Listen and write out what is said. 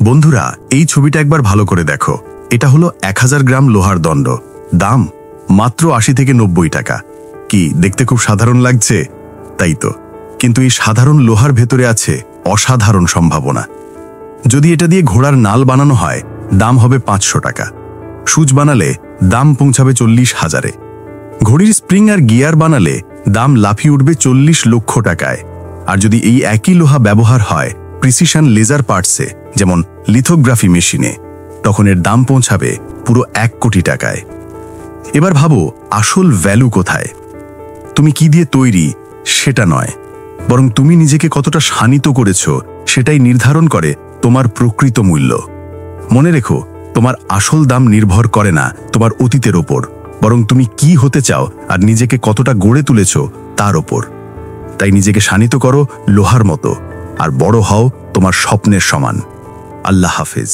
বন্ধুরা, এই ছবিটা একবার ভালো করে দেখো। এটা হলো 1000 গ্রাম লোহার দণ্ড। দাম মাত্র 80 থেকে 90 টাকা। কি দেখতে খুব সাধারণ লাগছে, তাই তো? কিন্তু এই সাধারণ লোহার ভেতরে আছে অসাধারণ সম্ভাবনা। যদি এটা দিয়ে ঘোড়ার নাল বানানো হয়, দাম হবে 500 টাকা। সুচ বানালে দাম পৌঁছাবে 40,000-এ। ঘড়ির স্প্রিং আর গিয়ার বানালে দাম লাফিয়ে উঠবে 40 লক্ষ টাকায়। আর যদি এই একই লোহা ব্যবহার হয় প্রিসিশন লেজার পার্টসে, যেমন লিথোগ্রাফি মেশিনে, তখন এর দাম পৌঁছাবে পুরো 1 কোটি টাকায়। এবার ভাবো, আসল ভ্যালু কোথায়? তুমি কি দিয়ে তৈরি সেটা নয়, বরং তুমি নিজেকে কতটা শানিত করেছো সেটাই নির্ধারণ করে তোমার প্রকৃত মূল্য। মনে রেখো, তোমার আসল দাম নির্ভর করে না তোমার অতীতের ওপর, বরং তুমি কি হতে চাও আর নিজেকে কতটা গড়ে তুলেছো তার ওপর। তাই নিজেকে শানিত করো লোহার মতো, আর বড় হও তোমার স্বপ্নের সমান। আল্লাহ হাফেজ।